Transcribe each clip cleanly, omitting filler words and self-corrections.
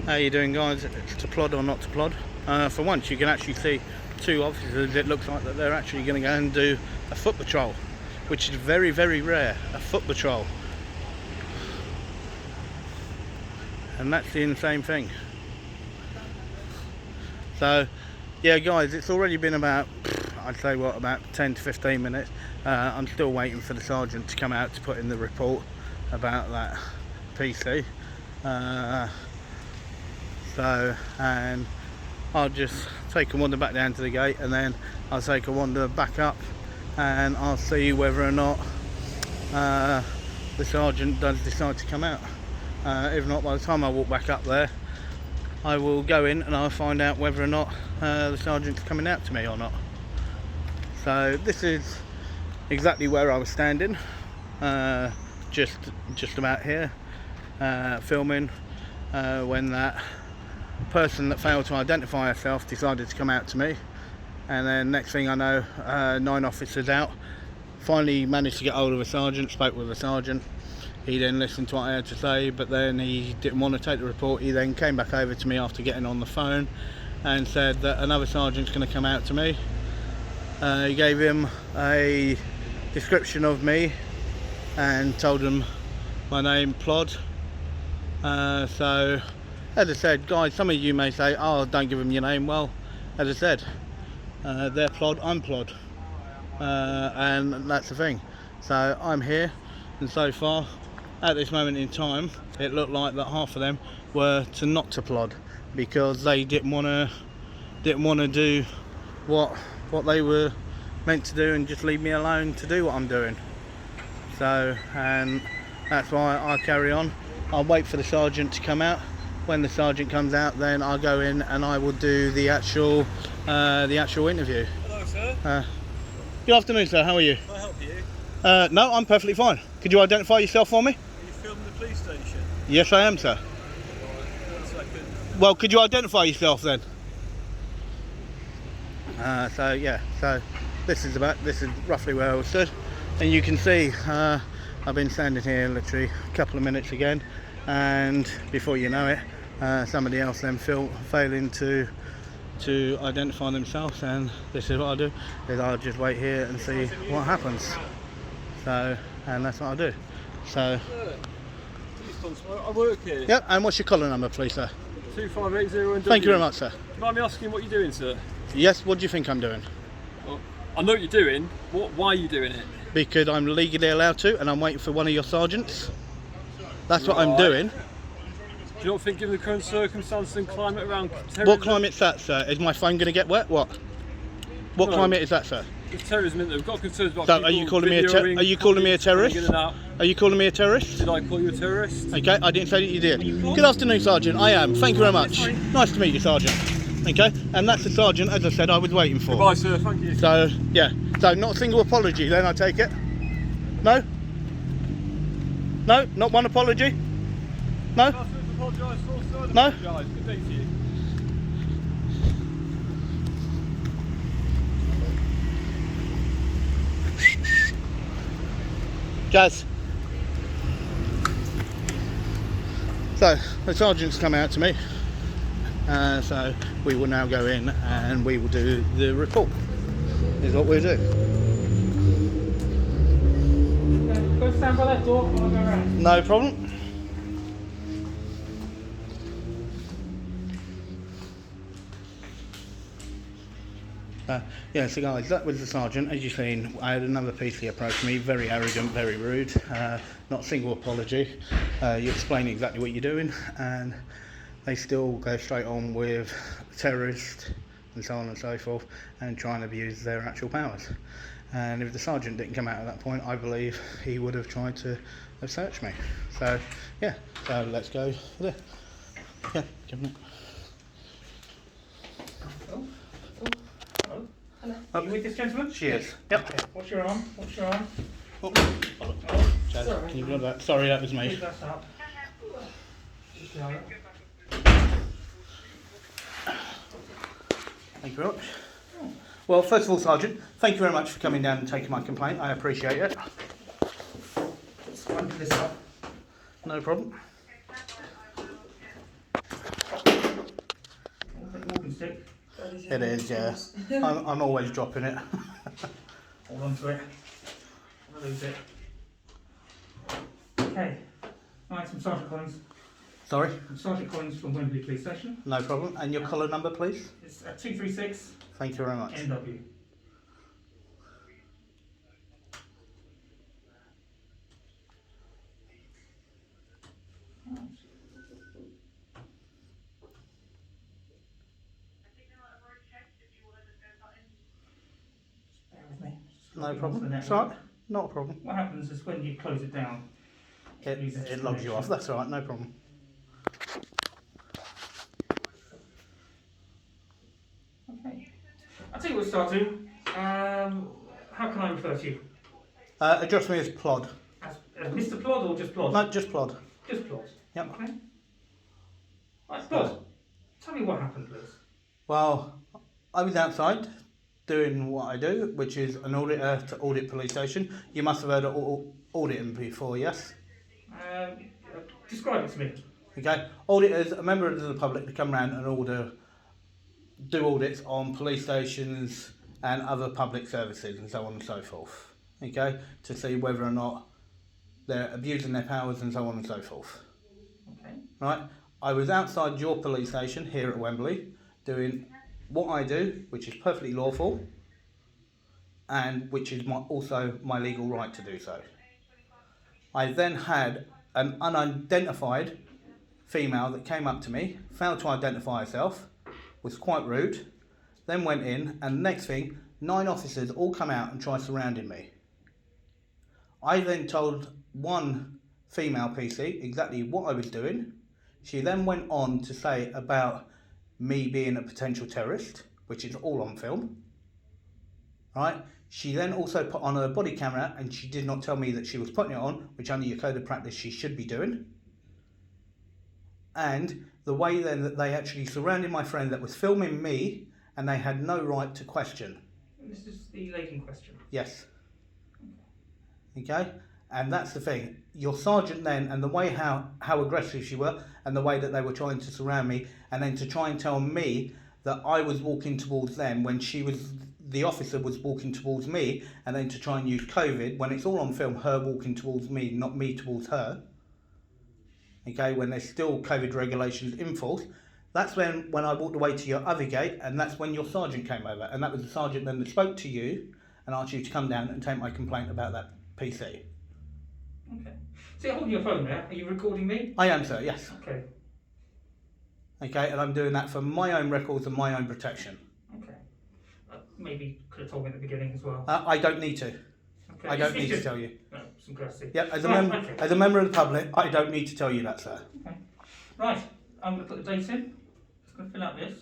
How you doing, guys? It's to plod or not to plod. For once, you can actually see two officers. It looks like that they're actually going to go and do a foot patrol, which is very, very rare. A foot patrol, and that's the insane thing. So, yeah, guys, it's already been about, I'd say, what, about 10 to 15 minutes. I'm still waiting for the sergeant to come out to put in the report about that PC. And I'll just take a wander back down to the gate, and then I'll take a wander back up, and I'll see whether or not the sergeant does decide to come out. If not, by the time I walk back up there, I will go in and I'll find out whether or not the sergeant's coming out to me or not. So this is exactly where I was standing, just about here, filming when that person that failed to identify herself decided to come out to me. And then next thing I know, 9 officers out. Finally managed to get hold of a sergeant, spoke with a sergeant. He then listened to what I had to say, but then he didn't want to take the report. He then came back over to me after getting on the phone and said that another sergeant's going to come out to me. He gave him a description of me and told him my name, Plod. So, as I said, guys, some of you may say, oh, don't give them your name. Well, as I said, they're Plod, I'm Plod. And that's the thing. So I'm here, and so far, at this moment in time, it looked like that half of them were not to plod, because they didn't want to do what they were meant to do and just leave me alone to do what I'm doing. So, and that's why I carry on. I'll wait for the sergeant to come out. When the sergeant comes out, then I'll go in and I will do the actual interview. Hello, sir. Good afternoon, sir. How are you? Can I help you? No, I'm perfectly fine. Could you identify yourself for me? Are you filming the police station? Yes, I am, sir. Right, 1 second. Well, could you identify yourself then? So yeah, so this is roughly where I stood, and you can see I've been standing here literally a couple of minutes again, and before you know it, somebody else then failing to identify themselves, and this is what I do, is I'll just wait here and see what happens. So, and that's what I do. So, I work here. yep, and what's your collar number, please, sir? 2580. Thank you very much, sir. Do you mind me asking what you're doing, sir? Yes, what do you think I'm doing? Well, I know what you're doing. Why are you doing it? Because I'm legally allowed to, and I'm waiting for one of your sergeants. That's what I'm doing. Do you not think, given the current circumstances and climate around terrorism... What climate's that, sir? Is my phone going to get wet? What climate is that, sir? There's terrorism in there. We've got concerns about So people are you calling me a terrorist? Are you calling me a terrorist? Did I call you a terrorist? Okay, I didn't say that you did. Good afternoon, Sergeant. I am. Thank you very much. Nice to meet you, Sergeant. Okay, and that's the sergeant, as I said, I was waiting for. Goodbye, sir. Thank you. So, yeah. So, not a single apology then, I take it? No? No? Not one apology? No? No? Good day to you. Jazz. So, the sergeant's come out to me. So, we will now go in and we will do the report. Is what we'll do. Go stand by that door while I go around. No problem. Yeah, so guys, that was the sergeant. As you've seen, I had another PC approach me, very arrogant, very rude, not a single apology. You explain exactly what you're doing, and they still go straight on with terrorist and so on and so forth, and try and abuse their actual powers. And if the sergeant didn't come out at that point, I believe he would have tried to have searched me. So, yeah, so let's go there. Yeah, give him Hello. Are you with this gentleman? She is. Yep. Okay. What's your arm? Oh, Chaz, sorry. can you grab that? Sorry, that was me. Leave that up. Just the other. Thank you very much. Well, first of all, Sergeant, thank you very much for coming down and taking my complaint. I appreciate it. Just wipe this up. No problem. stick. It is, yeah. I'm always dropping it. Hold on to it. I'll lose it. Okay. Right, some Sergeant Collins. Sorry? Sergeant Collins from Wembley Police Station. No problem. And your collar number, please? It's 236 Thank you very much. NW. Bear with me. Just No logging onto problem. the It's network. all right. Not a problem. What happens is when you close it down, loses It logs you connection. off. That's all right. No problem. Okay. I'll tell you what to start to. How can I refer to you? Address me as Plod. As Mr. Plod or just Plod? No, just Plod. Just Plod. Yep. Okay. Right, Plod. Tell me what happened, please. Well, I was outside doing what I do, which is an auditor to audit police station. You must have heard of auditing before, yes? Describe it to me. Okay. Auditors, a member of the public to come around and do audits on police stations and other public services and so on and so forth. Okay. To see whether or not they're abusing their powers and so on and so forth. Okay. Right. I was outside your police station here at Wembley doing what I do, which is perfectly lawful, and which is also my legal right to do so. I then had an unidentified female that came up to me, failed to identify herself, was quite rude, then went in, and next thing, 9 officers all come out and try surrounding me. I then told one female PC exactly what I was doing. She then went on to say about me being a potential terrorist, which is all on film. Right? She then also put on her body camera, and she did not tell me that she was putting it on, which under your code of practice she should be doing. And the way then that they actually surrounded my friend that was filming me, and they had no right to question. This is the lady in question. Yes. Okay? And that's the thing. Your sergeant then, and the way how aggressive she were, and the way that they were trying to surround me, and then to try and tell me that I was walking towards them when the officer was walking towards me, and then to try and use COVID, when it's all on film, her walking towards me, not me towards her. Okay, when there's still COVID regulations in force. That's when I walked away to your other gate, and that's when your sergeant came over, and that was the sergeant then that spoke to you and asked you to come down and take my complaint about that PC. Okay. So you're holding your phone there. Are you recording me? I am, sir, yes. Okay. Okay, and I'm doing that for my own records and my own protection. Okay. Maybe could have told me at the beginning as well. I don't need to. Okay. I don't It's need to just- tell you. No, some courtesy. Yep, as Okay. a member of the public, I don't need to tell you that, sir. Okay. Right. I'm going to put the date in. Just going to fill out this.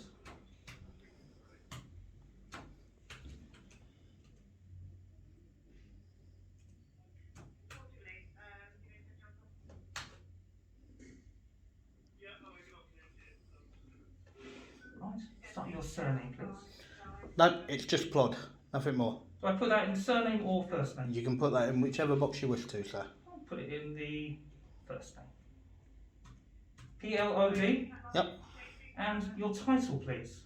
Right. Start your surname, please. No, it's just Plod, nothing more. Do I put that in surname or first name? You can put that in whichever box you wish to, sir. I'll put it in the first name. PLOD. Yep. And your title, please.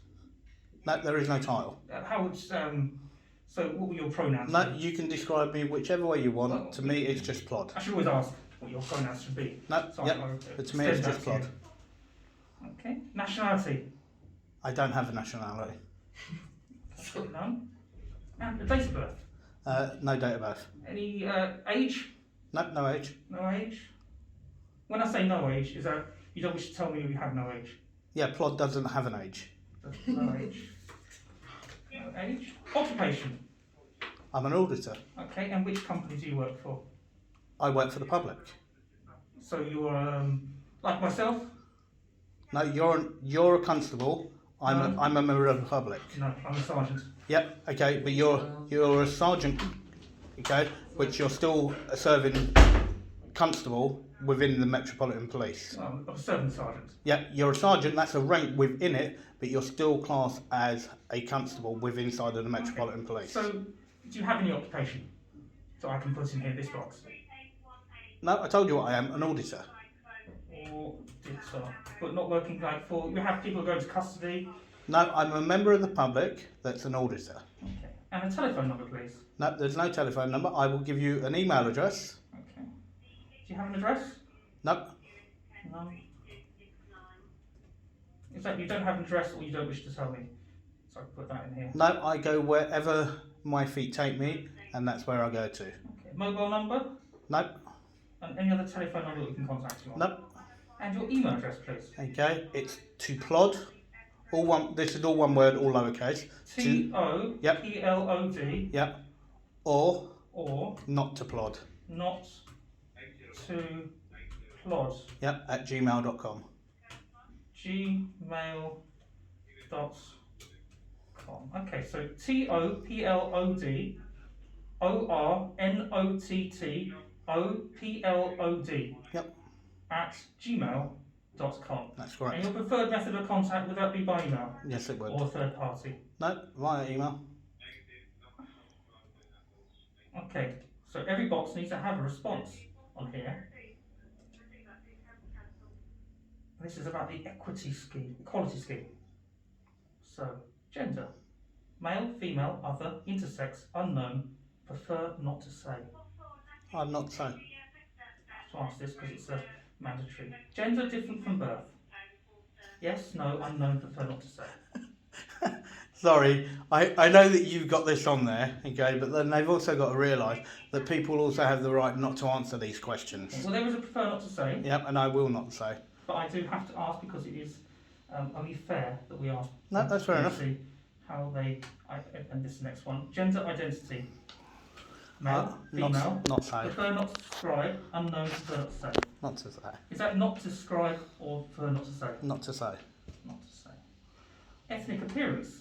No, there is no title. How would so what were your pronouns? No, you can describe me whichever way you want. Well, To me, it's just Plod. I should always ask what your pronouns should be. No, So yep. I'll But to me, it's extend just that to Plod. you. Okay. Nationality. I don't have a nationality. None. And a date of birth. No date of birth. Any age? No, no age. No age. When I say no age, is that you don't wish to tell me you have no age? Yeah, Plod doesn't have an age. No age. No age. Occupation. I'm an auditor. Okay. And which company do you work for? I work for the public. So you're like myself? No, you're a constable. I'm a member of the public. No, I'm a sergeant. Yep. Okay, but you're a sergeant. Okay, which you're still a serving constable within the Metropolitan Police. I'm a serving sergeant. Yeah, you're a sergeant. That's a rank within it, but you're still classed as a constable within inside of the Metropolitan Police. So, do you have any occupation? So I can put in here this box. No, I told you what I am, an auditor. Auditor, but not working like for. We have people go to custody. No, I'm a member of the public that's an auditor. Okay. And a telephone number, please. No, there's no telephone number. I will give you an email address. Okay. Do you have an address? No, No. Is that you don't have an address or you don't wish to tell me? So I can put that in here. no, I go wherever my feet take me, and that's where I go to. Okay. Mobile number? No, And any other telephone number that we can contact you on? no. And your email address, please. Okay, it's to plod. All one. This is all one word, all lowercase. TOPLOD. Yep. Or Or not to plod. not to plod. Yep. At gmail.com. gmail.com. Okay, so TOPLOD ORNOTTOPLOD. Yep. At gmail.com. That's And correct. your preferred method of contact, would that be by email? Yes, it would. Or third party? No, via email. Okay, so every box needs to have a response on here. This is about the equality scheme. So, gender. Male, female, other, intersex, unknown, prefer not to say. I'm not so. I have to ask this because it's mandatory. Gender different from birth. Yes, no, unknown, prefer not to say. Sorry, I know that you've got this on there, okay, but then they've also got to realise that people also have the right not to answer these questions. Well, there is a prefer not to say. Yep, and I will not say. But I do have to ask because it is only fair that we ask. No, that's fair enough. See how they, and this next one. Gender identity. Male, female. Not say. Prefer not to describe, unknown, prefer not to say. Not to say. Is that not to describe or prefer not to say? Not to say. Not to say. Ethnic appearance.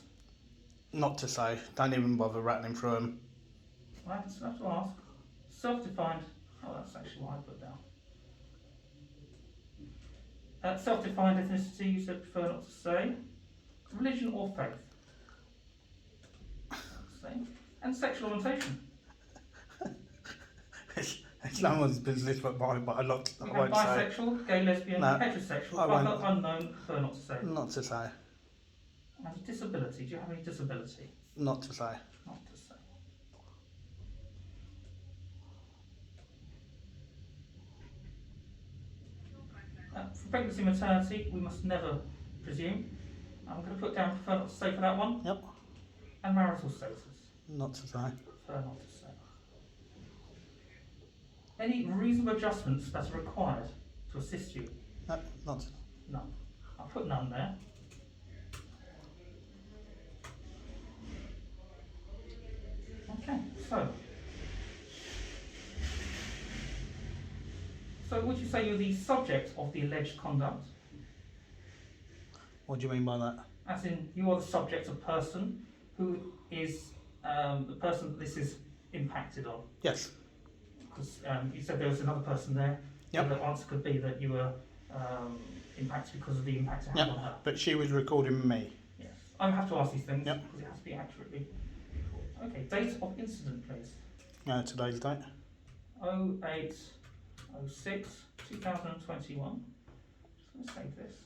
Not to say. Don't even bother rattling through them. I have to ask. Self-defined. Oh, that's actually what I put down. Self-defined ethnicity, you said prefer not to say. Religion or faith? Say. And sexual orientation. It's no one's business but mine, but I We have won't say. bisexual, gay, lesbian, No, heterosexual, I won't. other, unknown, prefer not to say. Not to say. And disability, do you have any disability? Not to say. Not to say. For pregnancy and maternity, we must never presume. I'm going to put down prefer not to say for that one. Yep. And marital status. Not to say. Prefer not to say. Any reasonable adjustments that are required to assist you? No, not to. None. I'll put none there. Okay, so would you say you're the subject of the alleged conduct? What do you mean by that? As in, you are the subject of person who is the person that this is impacted on? Yes. Because you said there was another person there. Yep. The answer could be that you were impacted because of the impact it had Yep. on her. But she was recording me. Yes. I have to ask these things Yep. because it has to be accurately recorded. Okay, date of incident, please. Today's date. 08/06/2021. Just going to save this.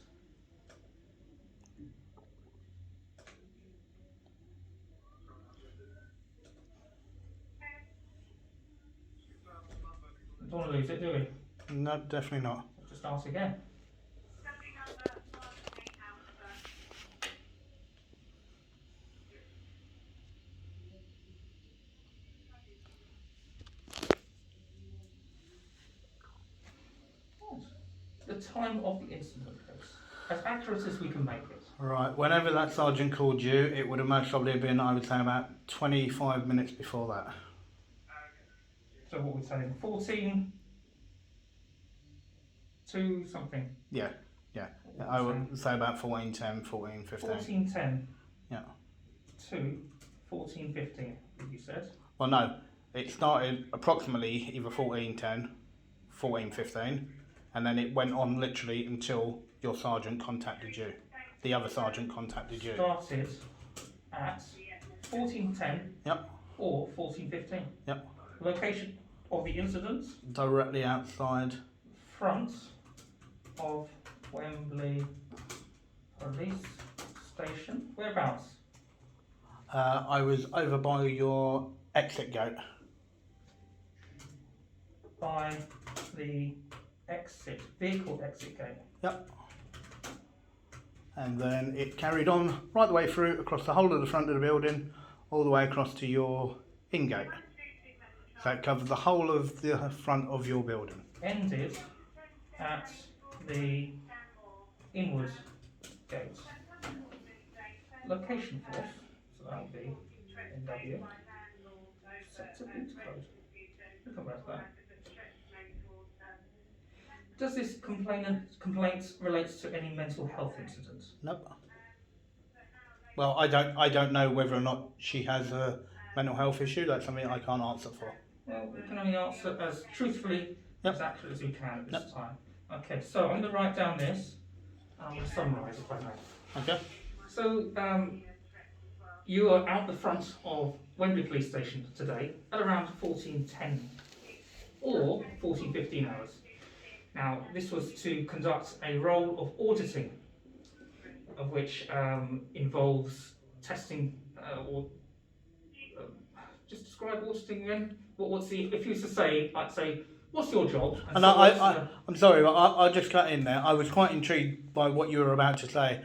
We don't want to lose it, do we? No, definitely not. Just ask again. The time of the incident, please. As accurate as we can make it. Right, whenever that sergeant called you, it would have most probably been, I would say, about 25 minutes before that. So what we're saying, 14 to something. Yeah. I would say about 14:10, 14:15. 14:10 Yeah. to 14:15, you said. Well, no, it started approximately either 14:10, 14:15, and then it went on literally until your sergeant contacted you. The other sergeant contacted you. Started at 14:10 Yep. or 14:15. Yep. Location of the incident, Directly outside. front of Wembley Police Station. Whereabouts? I was over by your exit gate. By the vehicle exit gate. Yep. And then it carried on right the way through across the whole of the front of the building, all the way across to your in gate. So it covered the whole of the front of your building. Ended at the inward gate. Location force, so that would be NW. Sector boot code. We'll come back to that. Does this complaint relates to any mental health incident? Nope. Well, I don't know whether or not she has a mental health issue. That's something I can't answer for. Well, we can only answer as truthfully, Yep. as accurately as we can at this Yep. time. Okay, so I'm going to write down this, and I'm going to summarise if I may. Okay. So, you are out the front of Wembley Police Station today at around 14:10 or 14:15 hours. Now, this was to conduct a role of auditing, of which involves testing or just describe auditing again. What's the, if you were to say, I'd say, what's your job? And I'm sorry, but I'll just cut in there. I was quite intrigued by what you were about to say,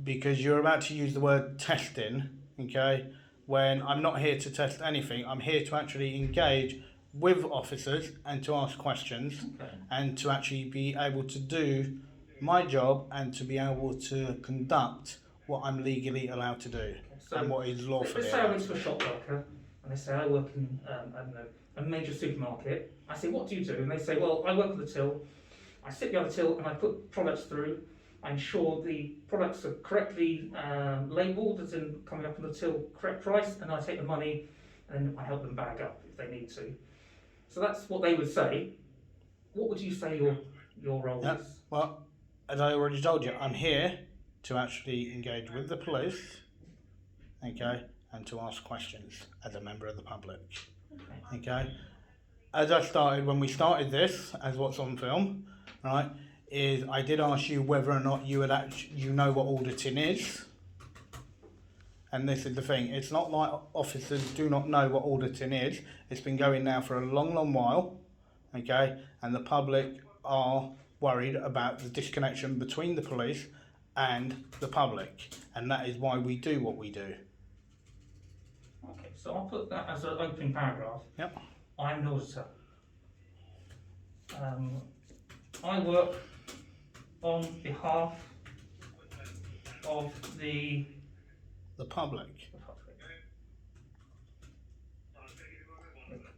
because you're about to use the word testing, okay, when I'm not here to test anything. I'm here to actually engage with officers and to ask questions, Okay. and to actually be able to do my job and to be able to conduct what I'm legally allowed to do, So and what is lawfully let's say I allowed went to to a do. shop worker and they say I work in I don't know, a major supermarket. I say, what do you do? And they say, well, I work at the till. I sit behind the till and I put products through. I ensure the products are correctly labelled, as in coming up on the till, correct price, and I take the money and I help them bag up if they need to. So that's what they would say. What would you say your role Yeah. is? Well, as I already told you, I'm here to actually engage with the police, okay, and to ask questions as a member of the public, okay. As I started, when we started this, as what's on film, right, is I did ask you whether or not you know what auditing is. And this is the thing, it's not like officers do not know what auditing is. It's been going now for a long, long while, okay, and the public are worried about the disconnection between the police and the public, and that is why we do what we do. Okay, so I'll put that as an opening paragraph. Yep. I'm an auditor. I work on behalf of the Public. public.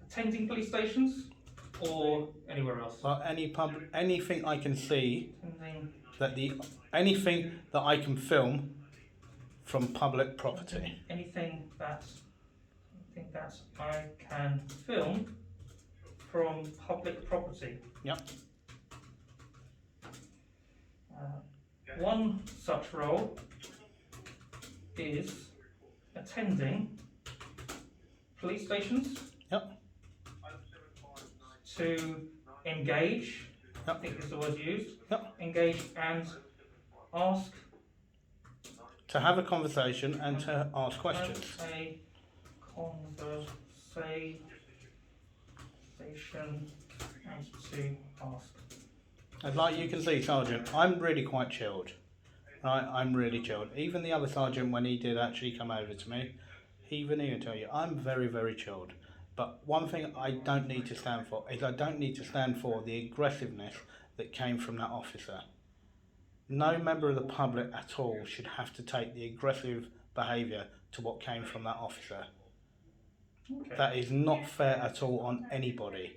Attending police stations or anywhere else? Well, anything I can see Attending anything that I can film from public property. anything that I can film from public property. Yep. One such role is attending police stations. Yep. To engage, Yep. I think is the word used. Yep. Engage and ask. To have a conversation and to ask questions. Have a conversation and to ask. And like you can see, Sergeant, I'm really quite chilled. Right, I'm really chilled. Even the other sergeant, when he did actually come over to me, he wouldn't even tell you, I'm very, very chilled. But one thing I don't need to stand for is I don't need to stand for the aggressiveness that came from that officer. No member of the public at all should have to take the aggressive behaviour to what came from that officer. Okay. That is not fair at all on anybody.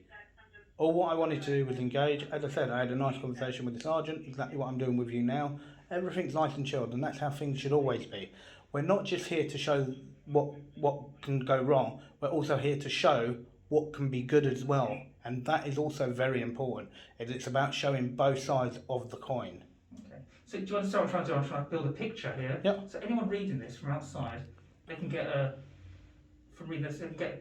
All what I wanted to do was engage. As I said, I had a nice conversation with the sergeant, exactly what I'm doing with you now. Everything's nice and chilled, and that's how things should always be. We're not just here to show what can go wrong, we're also here to show what can be good as well. And that is also very important. It's about showing both sides of the coin. Okay. So do you understand what I'm trying to do? I'm trying to build a picture here. Yep. So anyone reading this from outside, they can get a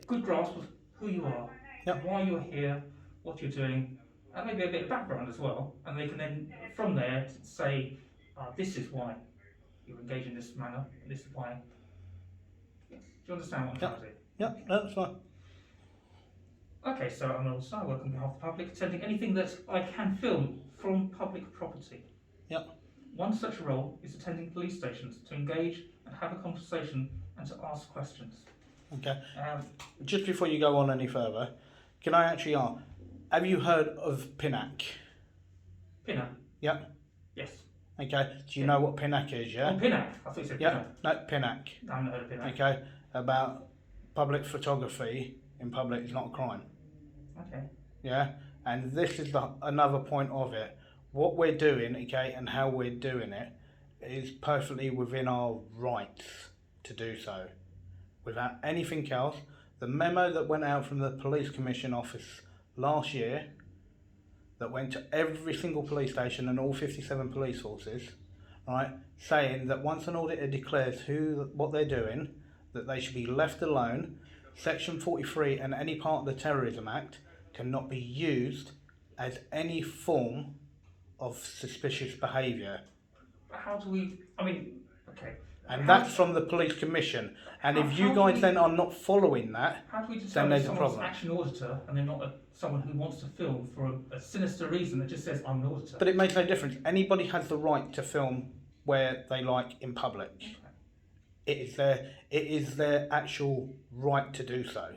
good grasp of who you are, Yep. why you're here, what you're doing, and maybe a bit of background as well. And they can then, from there, say, this is why. you're engaged in this manner, and this is why. Do you understand what I'm trying to do? Yep, that's fine. Okay, so I'm an auditor, I work on behalf of the public, attending anything that I can film from public property. Yep. One such role is attending police stations to engage and have a conversation and to ask questions. Okay. Um, Just before you go on any further, can I actually ask, have you heard of PINAC? Pinner? Yep. Yes. Okay. Do you know what PINAC is, yeah? Oh, Pinnac. I thought you said Pinner. Yeah. No, PINAC. I haven't heard of Pinnac. Okay. About public photography in public is not a crime. Okay. Yeah. And this is another point of it. What we're doing, okay, and how we're doing it is perfectly within our rights to do so. Without anything else, the memo that went out from the Police Commission office last year, that went to every single police station and all 57 police forces, right, saying that once an auditor declares what they're doing, that they should be left alone. Section 43 and any part of the Terrorism Act cannot be used as any form of suspicious behaviour. But how do we? I mean, okay. And that's from the Police Commission. And if you guys then are not following that, how do we then determine there's a someone's problem. actually an auditor and they're not someone who wants to film for a sinister reason that just says I'm an auditor? But it makes no difference. Anybody has the right to film where they like in public. Okay. It is their actual right to do so.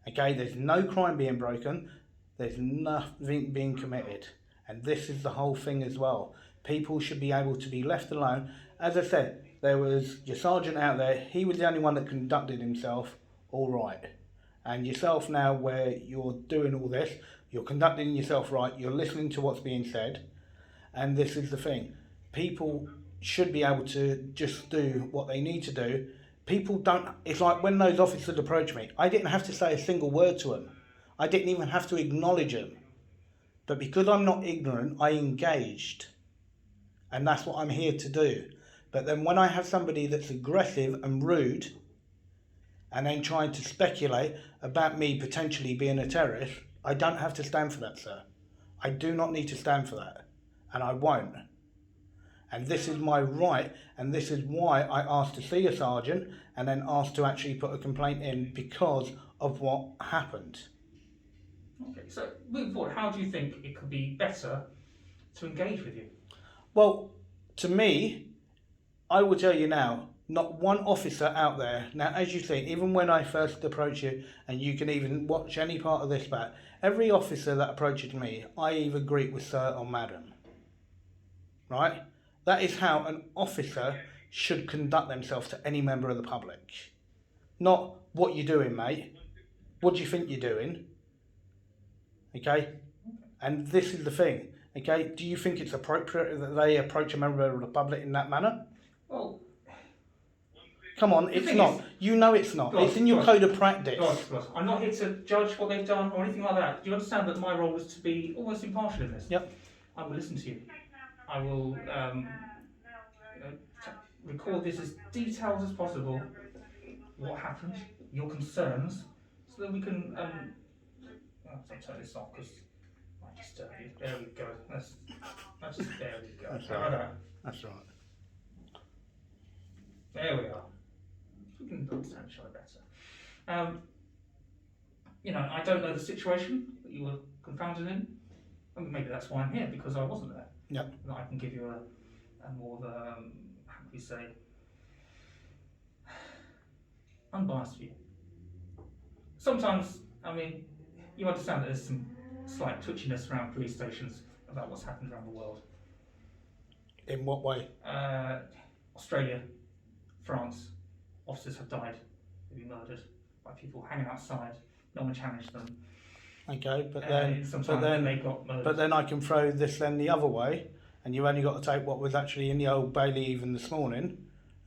Okay, there's no crime being broken, there's nothing being committed. And this is the whole thing as well. People should be able to be left alone. As I said, there was your sergeant out there, he was the only one that conducted himself all right. And yourself now, where you're doing all this, you're conducting yourself right, you're listening to what's being said. And this is the thing. People should be able to just do what they need to do. People don't, it's like when those officers approached me, I didn't have to say a single word to them. I didn't even have to acknowledge them. But because I'm not ignorant, I engaged. And that's what I'm here to do. But then when I have somebody that's aggressive and rude, and then trying to speculate about me potentially being a terrorist, I don't have to stand for that, sir. I do not need to stand for that. And I won't. And this is my right, and this is why I asked to see a sergeant, and then asked to actually put a complaint in because of what happened. Okay, so moving forward, how do you think it could be better to engage with you? Well, to me, I will tell you now, not one officer out there, now as you see, even when I first approach you, and you can even watch any part of this back, every officer that approaches me, I either greet with sir or madam. Right? That is how an officer should conduct themselves to any member of the public. Not, what you doing, mate? What do you think you're doing? Okay? And this is the thing. Okay? Do you think it's appropriate that they approach a member of the public in that manner? Well, come on, the it's thing not. is, You know it's not. God, It's in your God. code of practice. God, I'm not here to judge what they've done or anything like that. Do you understand that my role is to be almost impartial in this? Yep. I will listen to you. I will record this as detailed as possible. What happened, your concerns, so that we can. I'll turn this off because I disturb you. There we go. That's there we go. That's How about right. that? That's right. There we are. We can understand each other better. I don't know the situation that you were confounded in. I mean, maybe that's why I'm here, because I wasn't there. Yep. And I can give you a more of a, how can we say, unbiased view. Sometimes, I mean, you understand that there's some slight twitchiness around police stations about what's happened around the world. In what way? Australia, France, officers have died, they've been murdered by people hanging outside. No one challenged them. Okay, but They got murdered. But then I can throw this then the other way, and you only got to take what was actually in the Old Bailey even this morning,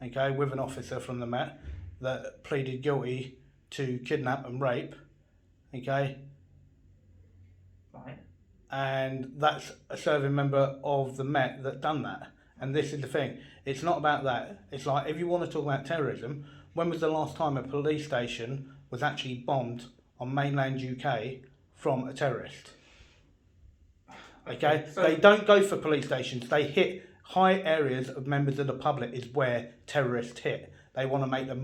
okay, with an officer from the Met that pleaded guilty to kidnap and rape, okay, Right. and that's a serving member of the Met that done that. And this is the thing, it's not about that. It's like, if you want to talk about terrorism, when was the last time a police station was actually bombed on mainland UK from a terrorist? Okay, So they don't go for police stations, they hit high areas of members of the public is where terrorists hit. They want to make the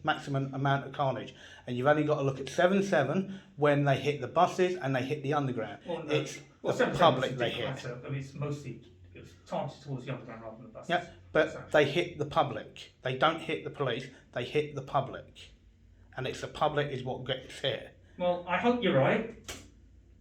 maximum amount of carnage. And you've only got to look at 7/7 when they hit the buses and they hit the underground. Well, no. It's Well, the 7/7 public was a they different hit. matter. I mean, it's targeted towards the underground rather than the buses. Yeah, but they hit the public. They don't hit the police, they hit the public. And it's the public is what gets hit. Well, I hope you're right.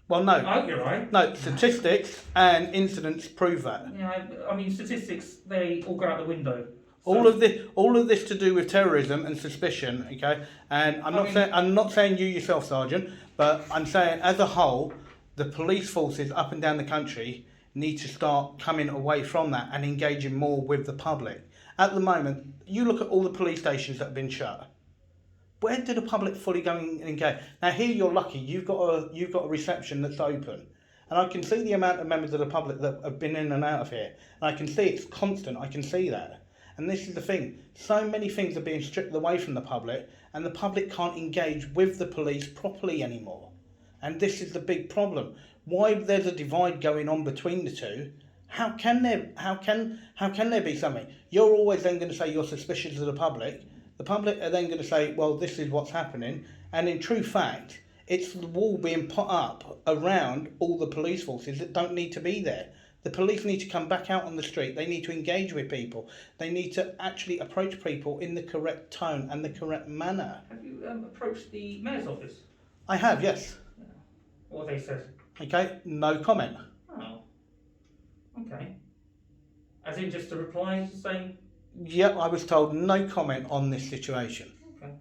Well, I no. hope you're right. No, statistics and incidents prove that. Yeah, I mean, statistics, they all go out the window. All of this to do with terrorism and suspicion, okay? And I'm not saying you yourself, Sergeant, but I'm saying as a whole, the police forces up and down the country need to start coming away from that and engaging more with the public. At the moment, you look at all the police stations that have been shut. Where do the public fully go and engage? Now here you're lucky, you've got a reception that's open. And I can see the amount of members of the public that have been in and out of here. And I can see it's constant, I can see that. And this is the thing, so many things are being stripped away from the public and the public can't engage with the police properly anymore. And this is the big problem. Why there's a divide going on between the two? How can there be something? You're always then going to say you're suspicious of the public. The public are then going to say, well, this is what's happening. And in true fact, it's the wall being put up around all the police forces that don't need to be there. The police need to come back out on the street. They need to engage with people. They need to actually approach people in the correct tone and the correct manner. Have you approached the mayor's office? I have, yes. Yeah. What have they said? Okay, no comment. Oh. Okay. As in just a reply saying... Yep, I was told no comment on this situation. Okay.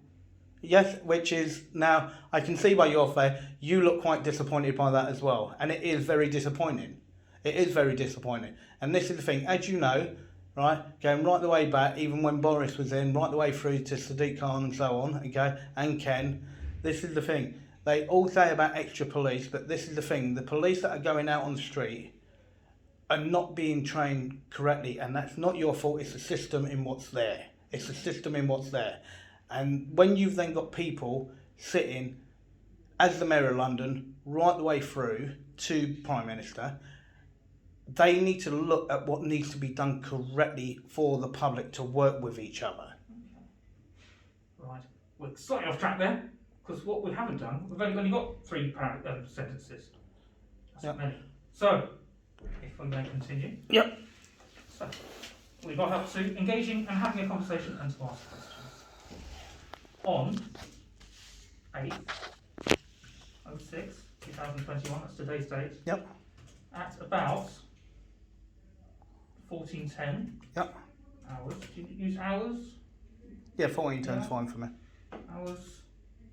Yes, which is now, I can see by your face, you look quite disappointed by that as well. And it is very disappointing. It is very disappointing. And this is the thing, as you know, right, going right the way back, even when Boris was in, right the way through to Sadiq Khan and so on, okay, and Ken, this is the thing. They all say about extra police, but this is the thing, the police that are going out on the street are not being trained correctly, and that's not your fault, it's the system in what's there. It's the system in what's there. And when you've then got people sitting as the Mayor of London, right the way through to Prime Minister, they need to look at what needs to be done correctly for the public to work with each other. Okay. Right. We're slightly off track there, because what we haven't done, we've only got 3 sentences. That's not many. So, if we're going to continue. Yep. So, we got up to engaging and having a conversation and to ask questions. On 8/06/2021, that's today's date. Yep. At about 14:10 Yep. hours. Do you use hours? Yeah, 14 turns Yeah. fine for me. Hours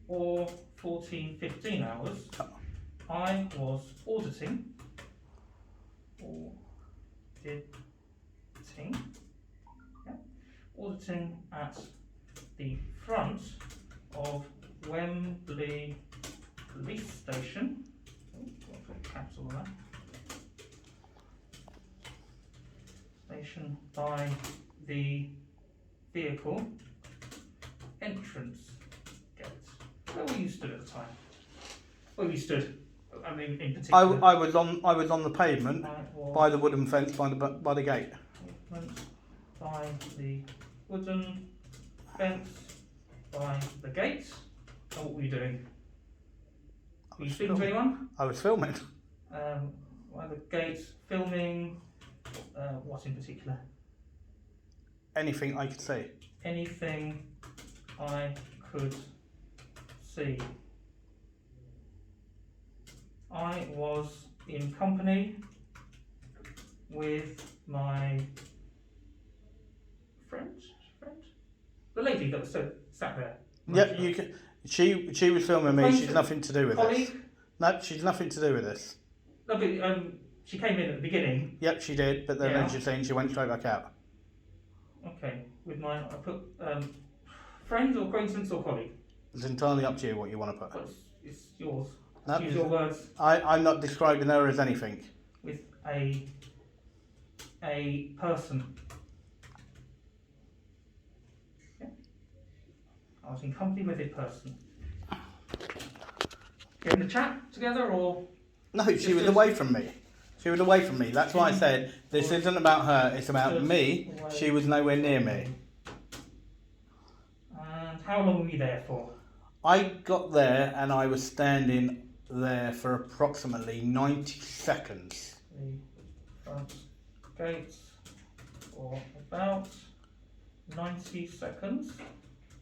or 14:15 hours. Yep. I was auditing. Auditing at the front of Wembley police station. Oh, got to put caps on that. Station by the vehicle entrance gate. Where were you stood at the time? Where were you stood? I mean, in particular. I was on the pavement by the wooden fence by the gate. By the wooden fence by the gate. And what were you doing? Were you speaking to anyone? I was filming. By the gate, filming. What in particular? Anything I could see. Anything I could see. I was in company with my friend, the lady that was sat there. Yep, you can. She was filming me. She's nothing to do with colleague? this. No, she's nothing to do with this. No, but she came in at the beginning. Yep, she did, but then Yeah. as you're saying, she went straight back out. Okay, with I put friend or acquaintance or colleague. It's entirely up to you what you want to put. Well, it's yours. No, Use your words. I'm not describing her as anything. With a person. Yeah. I was in company with a person. You having a chat together or? No, she was away from me. She was away from me. That's why I said this isn't about her. It's about me. She was nowhere near me. And how long were you there for? I got there and I was standing there for approximately 90 seconds. The front gates for about 90 seconds.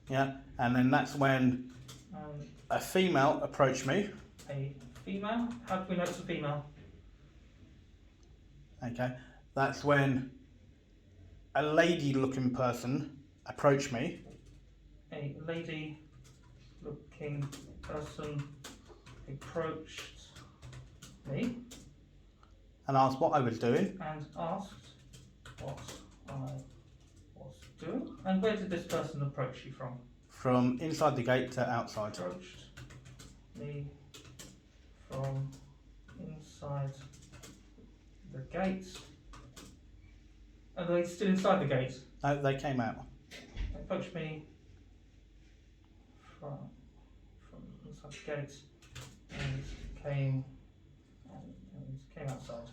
Yeah, and then that's when a female approached me. A female? How do we know it's a female? Okay, that's when a lady-looking person approached me. A lady-looking person approached me And asked what I was doing. and asked what I was doing. And where did this person approach you from? From inside the gate to outside. Approached me from inside the gate. Are they still inside the gate? No, they came out. They approached me from inside the gate and came outside.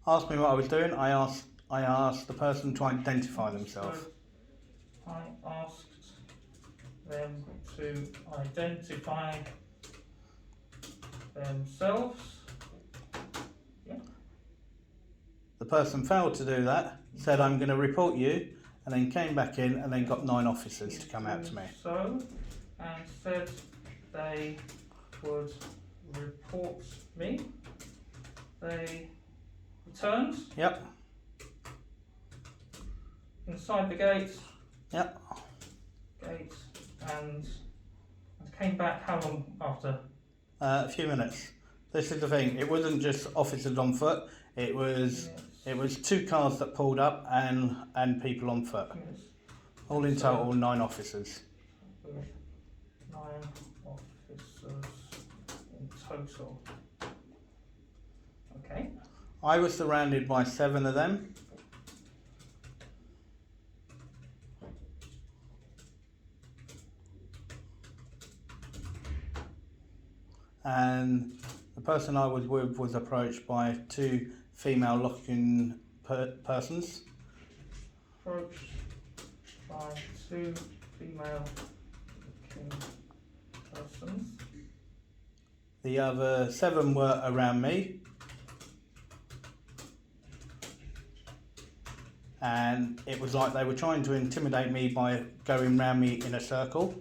Asked me what I was doing. I asked the person to identify themselves. So I asked them to identify themselves. Yeah. The person failed to do that, said I'm going to report you, and then came back in and then got 9 officers to come out to me. So, and said they would report me. They returned Yep, inside the gate. yep. And came back how long after? A few minutes. This is the thing. It wasn't just officers on foot. It was 2 cars that pulled up and people on foot. Yes. All in total, 9 officers. With 9 officers in total. Okay. I was surrounded by 7 of them. And the person I was with was approached by 2 female looking persons. Approached by 2 female looking persons. The other 7 were around me. And it was like they were trying to intimidate me by going round me in a circle.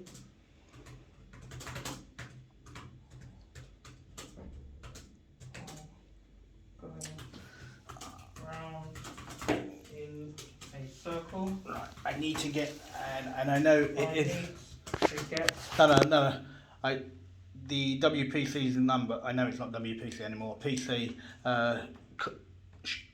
Right, I need to get, and I know it is. No. The WPC's number. I know it's not WPC anymore. PC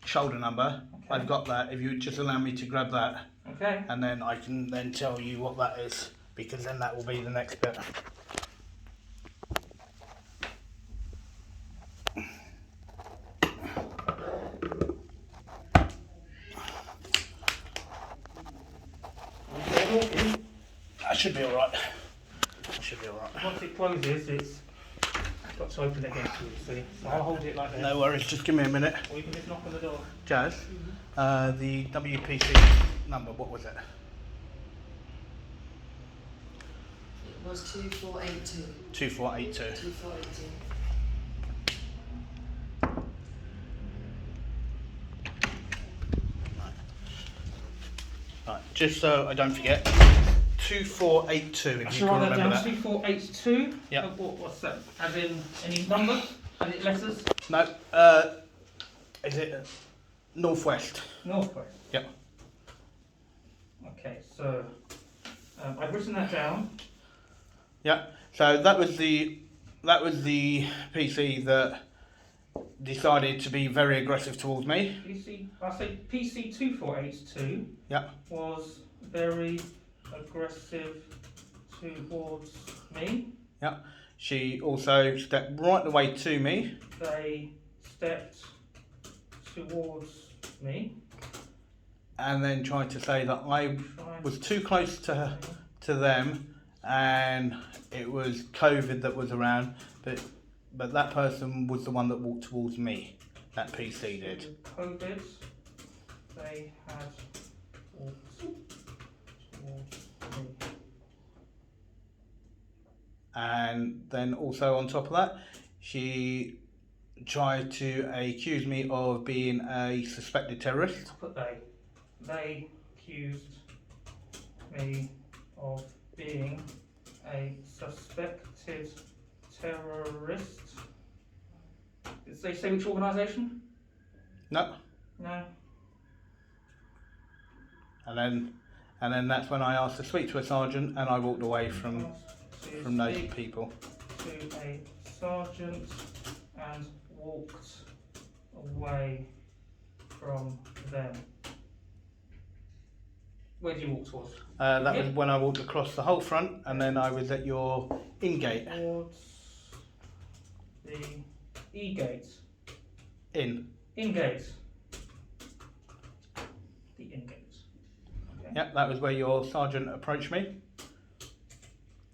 shoulder number. Okay. I've got that. If you would just allow me to grab that, Okay. and then I can then tell you what that is, because then that will be the next bit. I should be alright. Once it closes, it's got to open it again for you, see? So I'll hold it like that. No worries, just give me a minute. Or you can just knock on the door. Jazz, the WPC number, what was it? It was 2482. 2482. 2482. Right, just so I don't forget, 2482 if I you should can write that remember down. that. 2482. Yep. What's that? As in any number? As in letters? No, is it northwest? Northwest. Yep. Okay, so I've written that down. Yeah. So that was the PC that decided to be very aggressive towards me. I say PC 2482. Yeah. Was very aggressive towards me. Yeah. She also stepped right away to me. They stepped towards me. And then tried to say that I was too close to them, and it was COVID that was around. But but that person was the one that walked towards me. That PC did. In COVID, they had walked towards me. And then also on top of that, she tried to accuse me of being a suspected terrorist. Put they. They accused me of being a suspected terrorist. Did they say which organisation? No. No. And then that's when I asked to speak to a sergeant, and I walked away from those Speak people. to a sergeant and walked away from them. Where did you walk towards? That was when I walked across the whole front, and then I was at your in-gate. Towards the E-gate. In. In-gate. The in-gate. Okay. Yep, that was where your sergeant approached me.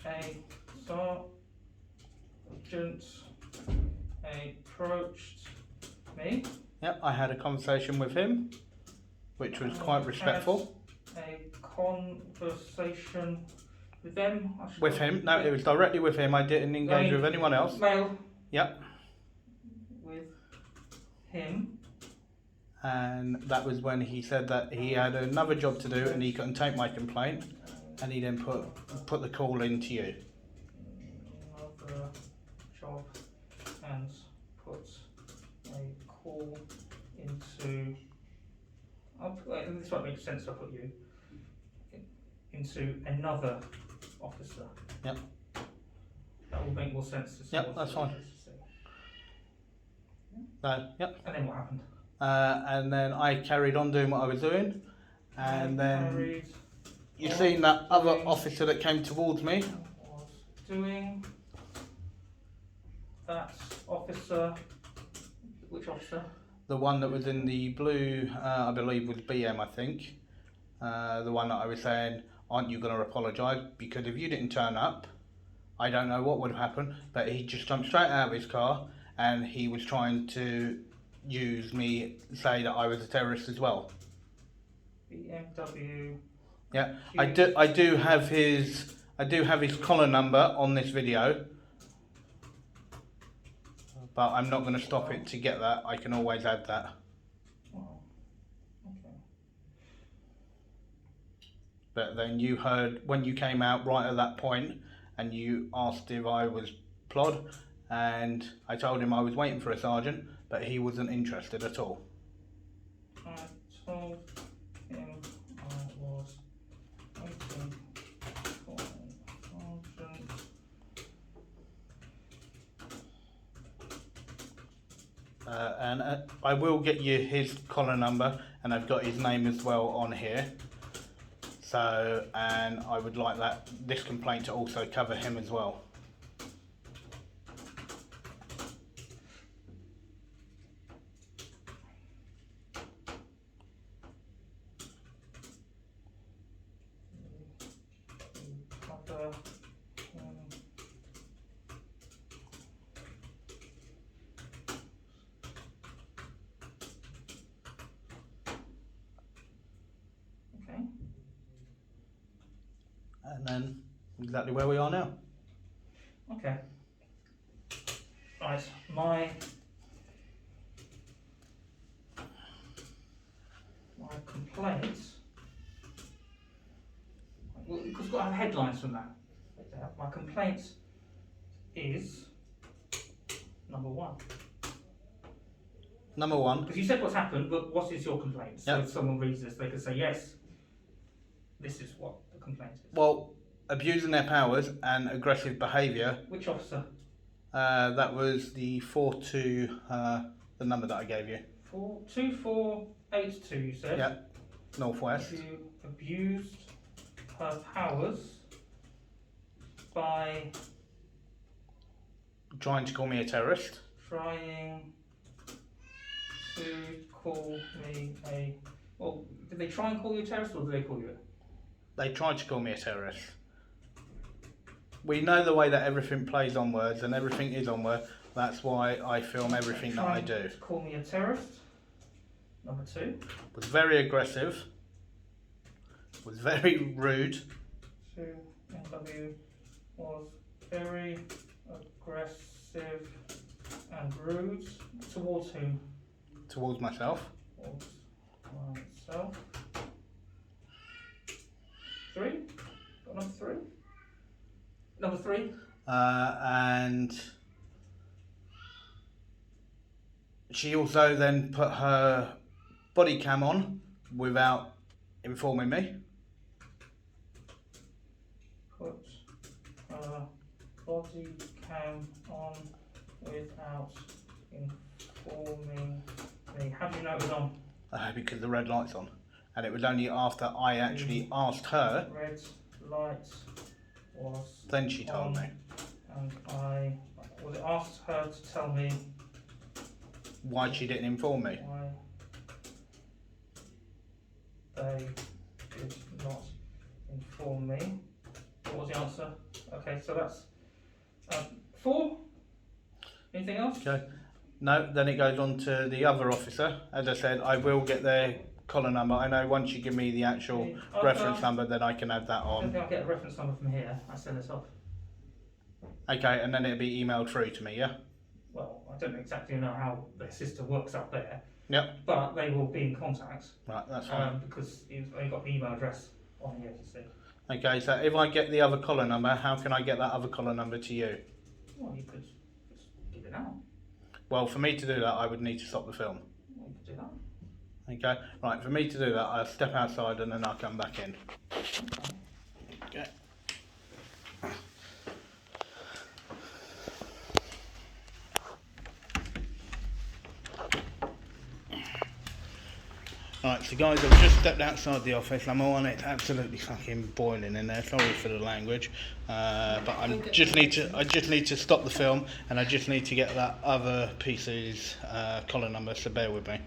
A sergeant approached me. Yep, I had a conversation with him, which was quite respectful. A conversation with them. With him? No, it was directly with him. I didn't engage with anyone else. Male. Yep. With him. And that was when he said that he had another job to do and he couldn't take my complaint, and he then put the call into you. Another job and put a call into. This won't make sense. I'll put you into another officer. Yep. That will make more sense to see. Yep, that's fine. Yep. And then what happened? And then I carried on doing what I was doing, and then you seen that other officer that came towards me. Was doing that officer. Which officer? The one that was in the blue, I believe was BM, I think. The one that I was saying, aren't you going to apologise? Because if you didn't turn up, I don't know what would have happened. But he just jumped straight out of his car and he was trying to use me, say that I was a terrorist as well. BMW. Yeah, I do have his collar number on this video. But I'm not going to stop it to get that. I can always add that. Oh, okay. But then you heard, when you came out right at that point, and you asked if I was plod, and I told him I was waiting for a sergeant, but he wasn't interested at all. I told him I was waiting for a sergeant. And I will get you his collar number, and I've got his name as well on here. So, and I would like this complaint to also cover him as well. And then exactly where we are now. Okay. Right, my complaint. Well, because we've got to have headlines from that. My complaint is number one. Number one. Because you said what's happened, but what is your complaint? So Yep. if someone reads this, they can say, yes, this is what the complaint is. Well, abusing their powers and aggressive behaviour. Which officer? That was the 42, the number that I gave you. 2482, you said? Yeah, Northwest. You abused her powers by Trying to call me a terrorist. trying to call me a... Well, did they try and call you a terrorist, or did they call you it? They tried to call me a terrorist. We know the way that everything plays on words and everything is on word. That's why I film everything that I do. To call me a terrorist. Number 2. Was very aggressive. Was very rude. 2. NW was very aggressive and rude. Towards whom? Towards myself. Towards myself. 3. Got number 3. Number 3. And she also then put her body cam on without informing me. Put her body cam on without informing me. How do you know it was on? Because the red light's on. And it was only after I actually asked her, Red light was then she told on, me. and I was it asked her to tell me Why she didn't inform me. why they did not inform me. What was the answer? Okay, so that's 4. Anything else? Okay. No, then it goes on to the other officer. As I said, I will get their collar number. I know once you give me the actual reference number, then I can add that I don't on. think I'll get a reference number from here. I send this off. Okay, and then it'll be emailed through to me, yeah? Well, I don't exactly know how the system works up there, Yep. but they will be in contact Right, that's fine. because you've only got the email address on here to see. Okay, so if I get the other collar number, how can I get that other collar number to you? Well, you could just give it out. Well, for me to do that, I would need to stop the film. Well, you could do that. Okay, right, for me to do that, I'll step outside and then I'll come back in. Okay. Right, so guys, I've just stepped outside the office. I'm on it, absolutely fucking boiling in there. Sorry for the language, but I just need to stop the film, and I just need to get that other piece's collar number. So bear with me.